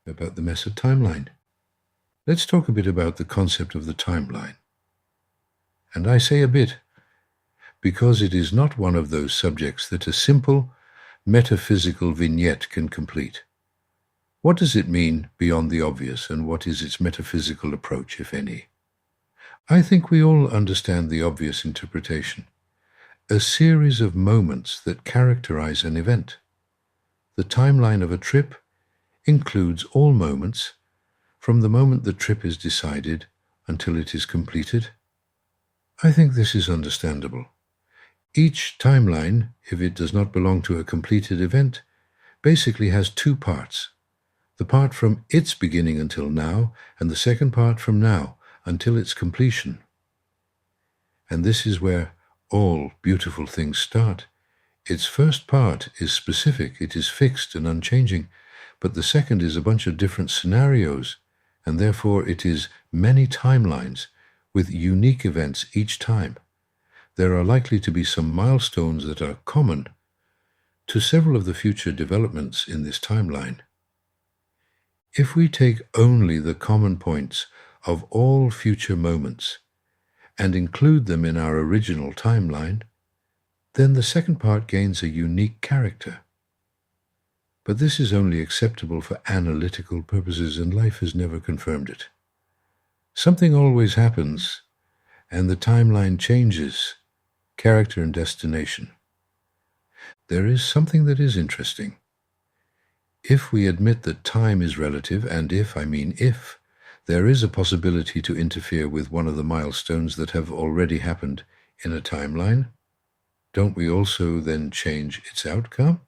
about the mess of timeline. Let's talk a bit about the concept of the timeline. And I say a bit because it is not one of those subjects that a simple metaphysical vignette can complete. What does it mean beyond the obvious, and what is its metaphysical approach, if any? I think we all understand the obvious interpretation. A series of moments that characterize an event. The timeline of a trip includes all moments, from the moment the trip is decided until it is completed. I think this is understandable. Each timeline, if it does not belong to a completed event, basically has two parts. The part from its beginning until now, and the second part from now until its completion. And this is where all beautiful things start. Its first part is specific, it is fixed and unchanging, but the second is a bunch of different scenarios, and therefore it is many timelines with unique events each time. There are likely to be some milestones that are common to several of the future developments in this timeline. If we take only the common points of all future moments and include them in our original timeline, then the second part gains a unique character. But this is only acceptable for analytical purposes, and life has never confirmed it. Something always happens, and the timeline changes character and destination. There is something that is interesting. If we admit that time is relative, and if there is a possibility to interfere with one of the milestones that have already happened in a timeline, don't we also then change its outcome?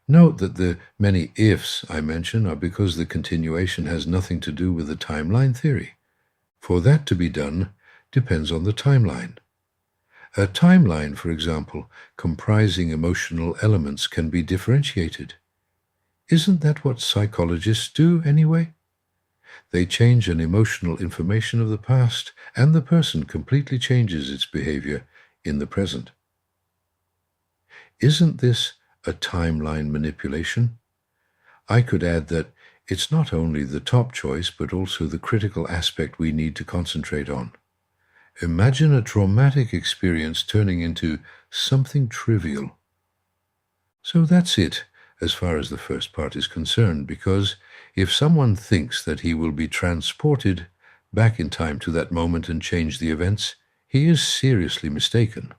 Note that the many ifs I mention are because the continuation has nothing to do with the timeline theory. For that to be done depends on the timeline. A timeline, for example, comprising emotional elements can be differentiated. Isn't that what psychologists do anyway? They change an emotional information of the past, and the person completely changes its behavior in the present. Isn't this a timeline manipulation? I could add that it's not only the top choice, but also the critical aspect we need to concentrate on. Imagine a traumatic experience turning into something trivial. So that's it, as far as the first part is concerned, because if someone thinks that he will be transported back in time to that moment and change the events, he is seriously mistaken.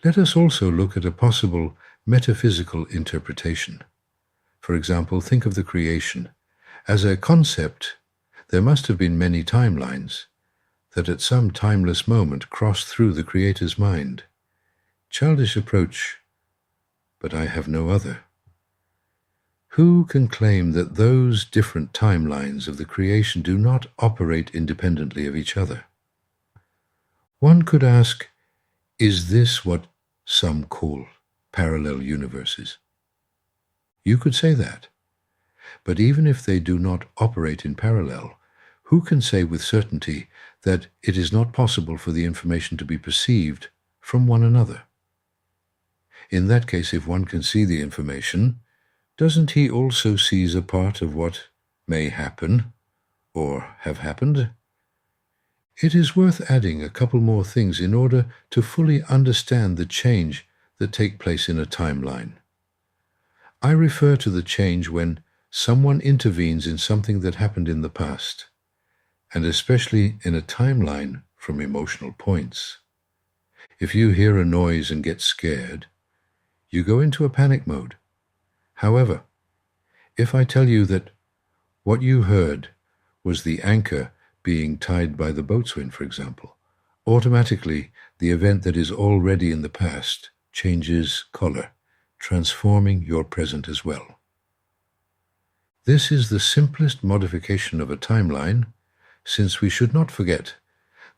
Let us also look at a possible metaphysical interpretation. For example, think of the creation. As a concept, there must have been many timelines that at some timeless moment crossed through the Creator's mind. Childish approach, but I have no other. Who can claim that those different timelines of the creation do not operate independently of each other? One could ask, is this what some call parallel universes? You could say that. But even if they do not operate in parallel, who can say with certainty that it is not possible for the information to be perceived from one another? In that case, if one can see the information, doesn't he also seize a part of what may happen or have happened? It is worth adding a couple more things in order to fully understand the change that take place in a timeline. I refer to the change when someone intervenes in something that happened in the past, and especially in a timeline from emotional points. If you hear a noise and get scared, you go into a panic mode. However, if I tell you that what you heard was the anchor being tied by the boatswain, for example, automatically the event that is already in the past changes color, transforming your present as well. This is the simplest modification of a timeline, since we should not forget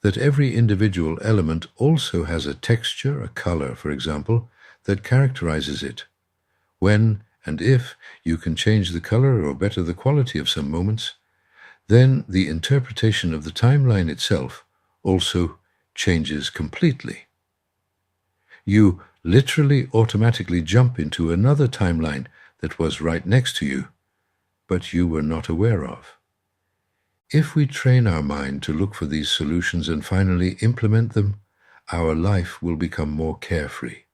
that every individual element also has a texture, a color, for example, that characterizes it. When and if you can change the color or better the quality of some moments, then the interpretation of the timeline itself also changes completely. You literally automatically jump into another timeline that was right next to you, but you were not aware of. If we train our mind to look for these solutions and finally implement them, our life will become more carefree,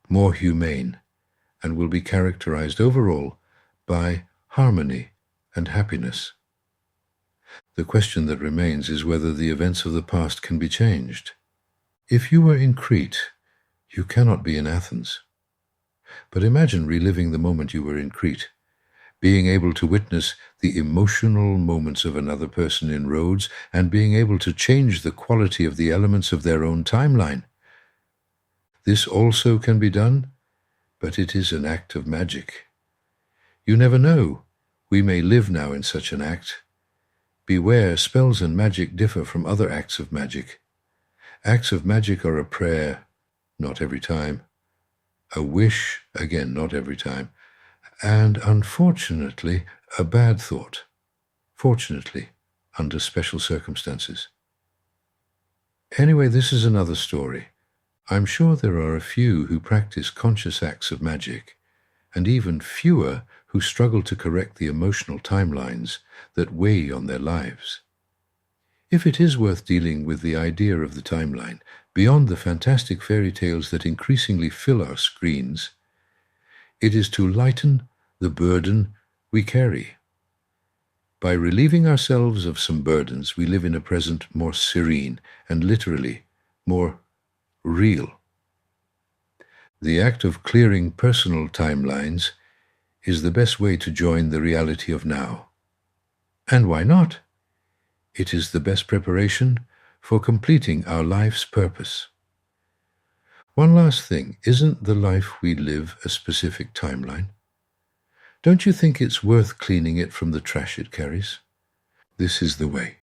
more humane, and will be characterized overall by harmony and happiness. The question that remains is whether the events of the past can be changed. If you were in Crete, you cannot be in Athens. But imagine reliving the moment you were in Crete, being able to witness the emotional moments of another person in Rhodes, and being able to change the quality of the elements of their own timeline. This also can be done, but it is an act of magic. You never know. We may live now in such an act. Beware, spells and magic differ from other acts of magic. Acts of magic are a prayer, not every time. A wish, again, not every time. And unfortunately, a bad thought. Fortunately, under special circumstances. Anyway, this is another story. I'm sure there are a few who practice conscious acts of magic, and even fewer who struggle to correct the emotional timelines that weigh on their lives. If it is worth dealing with the idea of the timeline, beyond the fantastic fairy tales that increasingly fill our screens, it is to lighten the burden we carry. By relieving ourselves of some burdens, we live in a present more serene and literally more real. The act of clearing personal timelines is the best way to join the reality of now. And why not? It is the best preparation for completing our life's purpose. One last thing, isn't the life we live a specific timeline? Don't you think it's worth cleaning it from the trash it carries? This is the way.